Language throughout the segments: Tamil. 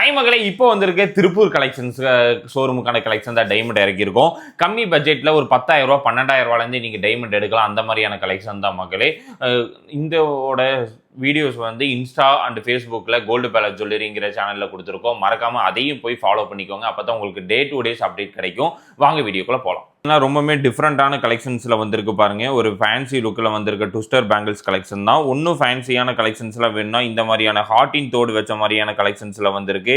ஹாய் மகளே, இப்போ வந்திருக்க திருப்பூர் கலெக்ஷன்ஸ் ஷோரூமுக்கான கலெக்ஷன் தான் டைமண்ட் இறக்கியிருக்கோம். கம்மி பட்ஜெட்டில் ஒரு 10,000 ரூபா 12,000 ரூபாலேருந்து நீங்கள் டைமண்ட் எடுக்கலாம். அந்த மாதிரியான கலெக்ஷன் தான் மகளே. இந்தோட வீடியோஸ் வந்து இன்ஸ்டா அண்ட் ஃபேஸ்புக்கில் கோல்டு பேலஸ் ஜுவல்லரிங்கிற சேனலில் கொடுத்துருக்கோம். மறக்காமல் அதையும் போய் ஃபாலோ பண்ணிக்கோங்க. அப்போ தான் உங்களுக்கு டே டு டேஸ் அப்டேட் கிடைக்கும். வாங்க வீடியோக்குள்ளே போகலாம். ரொம்பவே டிஃப்ரெண்டான கலெக்ஷன்ஸில் வந்திருக்கு பாருங்க. ஒரு ஃபேன்சி லுக்கில் வந்திருக்க ட்விஸ்டர் பேங்கிள்ஸ் கலெக்ஷன் தான். ஒன்றும் ஃபேன்சியான கலெக்ஷன்ஸ்லாம் வேணும்னா இந்த மாதிரியான ஹார்டின் தோடு வச்ச மாதிரியான கலெக்ஷன்ஸில் வந்திருக்கு.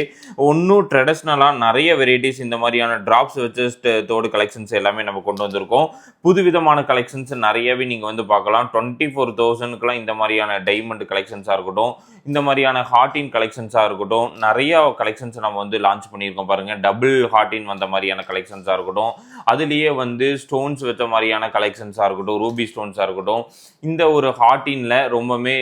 ஒன்றும் ட்ரெடிஷ்னலாக நிறைய வெரைட்டிஸ் இந்த மாதிரியான ட்ராப்ஸ் வச்சு தோடு கலெக்ஷன்ஸ் எல்லாமே நம்ம கொண்டு வந்திருக்கோம். புதுவிதமான கலெக்ஷன்ஸ் நிறையவே நீங்கள் வந்து பார்க்கலாம். 24,000க்குலாம் இந்த மாதிரியான டைமண்ட் கலெக்ஷன்ஸாக இருக்கட்டும், இந்த மாதிரியான ஹார்டின் கலெக்ஷன்ஸாக இருக்கட்டும், நிறைய கலெக்ஷன்ஸ் நம்ம வந்து லான்ச் பண்ணியிருக்கோம் பாருங்கள். டபுள் ஹார்டின் வந்த மாதிரியான கலெக்ஷன்ஸாக இருக்கட்டும், அதுலேயே வந்து ஸ்டோன்ஸ் வச்ச மாதிரியான கலெக்ஷன்ஸாக இருக்கட்டும், ரூபி ஸ்டோன்ஸாக இருக்கட்டும், இந்த ஒரு ஹார்டினில் ரொம்பவே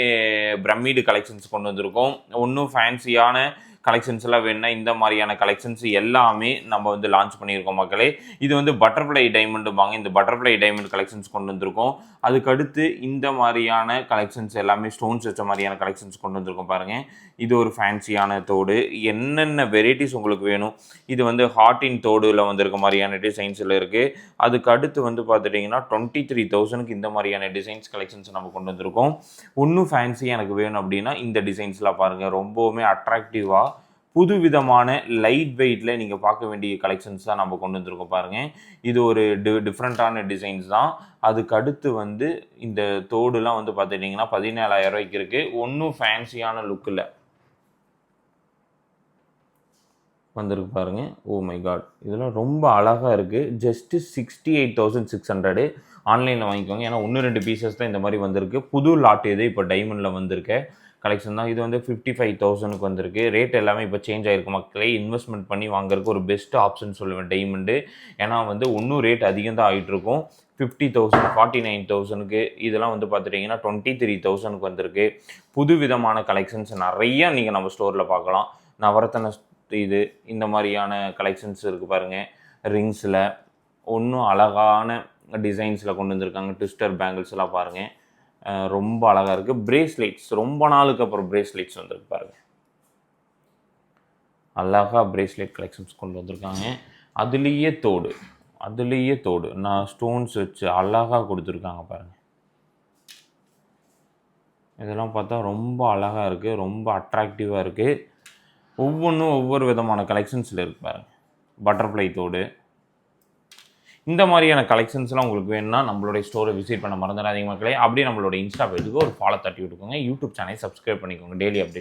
பிரமிடு கலெக்ஷன்ஸ் கொண்டு வந்திருக்கோம். ஒன்றும் ஃபேன்சியான கலெக்ஷன்ஸ்லாம் வேணுன்னா இந்த மாதிரியான கலெக்ஷன்ஸ் எல்லாமே நம்ம வந்து லான்ச் பண்ணியிருக்கோம் மக்களே. இது வந்து பட்டர்ஃப்ளை டைமண்டுப்பாங்க. இந்த பட்டர்ஃப்ளை டைமண்ட் கலெக்ஷன்ஸ் கொண்டு வந்திருக்கோம். அதுக்கடுத்து இந்த மாதிரியான கலெக்ஷன்ஸ் எல்லாமே ஸ்டோன்ஸ் வச்ச மாதிரியான கலெக்ஷன்ஸ் கொண்டு வந்திருக்கோம் பாருங்கள். இது ஒரு ஃபேன்சியான தோடு. என்னென்ன வெரைட்டிஸ் உங்களுக்கு வேணும், இது வந்து ஹார்டின் தோடுல வந்திருக்க மாதிரியான டிசைன்ஸில் இருக்குது. அதுக்கு அடுத்து வந்து பார்த்துட்டிங்கன்னா 23,000க்கு இந்த மாதிரியான டிசைன்ஸ் கலெக்ஷன்ஸ் நம்ம கொண்டு வந்திருக்கோம். ஒன்றும் ஃபேன்சி எனக்கு வேணும் அப்படின்னா இந்த டிசைன்ஸ்லாம் பாருங்கள். ரொம்பவுமே அட்ராக்டிவாக புது விதமான லைட் வெயிட்டில் நீங்கள் பார்க்க வேண்டிய கலெக்ஷன்ஸ் தான் நம்ம கொண்டு வந்திருக்கோம் பாருங்கள். இது ஒரு டிஃப்ரெண்ட்டான டிசைன்ஸ் தான். அதுக்கு அடுத்து வந்து இந்த தோடுலாம் வந்து பார்த்துட்டிங்கன்னா 17,000 ரூபாய்க்கு இருக்குது. ஒன்றும் ஃபேன்சியான லுக்கில் வந்திருக்கு பாருங்கள். ஓ மை காட், இதெல்லாம் ரொம்ப அழகாக இருக்குது. ஜஸ்ட்டு 68,600 ஆன்லைனில் வாங்கிக்கோங்க. ஏன்னா 1-2 பீசஸ் தான் இந்த மாதிரி வந்திருக்கு. புது லாட் இது இப்போ டைமண்டில் வந்திருக்க கலெக்ஷன் தான். இது வந்து 55,000க்கு வந்திருக்கு. ரேட் எல்லாமே இப்போ சேஞ்ச் ஆகிருக்கு மக்களே. இன்வெஸ்ட்மெண்ட் பண்ணி வாங்குறதுக்கு ஒரு பெஸ்ட் ஆப்ஷன் சொல்லுவேன் டைமண்டு. ஏன்னா வந்து இன்னும் ரேட் அதிகம் தான் ஆகிட்டுருக்கும். 50,000 49,000க்கு இதெல்லாம் வந்து பார்த்துட்டிங்கன்னா 23,000க்கு வந்திருக்கு. புது விதமான கலெக்ஷன்ஸ் நிறைய நீங்கள் நம்ம ஸ்டோரில் பார்க்கலாம். நவரத்தன இது இந்த மாதிரியான கலெக்ஷன்ஸ் இருக்குது பாருங்கள். ரிங்ஸில் ஒன்றும் அழகான டிசைன்ஸில் கொண்டு வந்திருக்காங்க. ட்விஸ்டர் பேங்கிள்ஸ்லாம் பாருங்கள், ரொம்ப அழகாக இருக்குது. பிரேஸ்லெட்ஸ் ரொம்ப நாளுக்கு அப்புறம் பிரேஸ்லெட்ஸ் வந்துருக்கு பாருங்கள். அழகாக பிரேஸ்லெட் கலெக்ஷன்ஸ் கொண்டு வந்திருக்காங்க. அதுலேயே தோடு நான் ஸ்டோன்ஸ் வச்சு அழகாக கொடுத்துருக்காங்க பாருங்கள். இதெல்லாம் பார்த்தா ரொம்ப அழகாக இருக்குது, ரொம்ப அட்ராக்டிவாக இருக்குது. ஒவ்வொன்றும் ஒவ்வொரு விதமான கலெக்ஷன்ஸில் இருக்குது பாருங்கள். பட்டர்ஃப்ளை தோடு இந்த மாதிரியான கலெக்ஷன்ஸ்லாம் உங்களுக்கு வேணும்னா நம்மளுடைய ஸ்டோரை விசிட் பண்ண மறந்துடாதீங்க மக்களே. அப்படியே நம்மளோட இன்ஸ்டா பேஜுக்கு ஒரு ஃபாலோ தட்டி விட்டுக்கோங்க. யூடியூப் சேனலை சப்ஸ்கிரைப் பண்ணிக்கோங்க. Daily update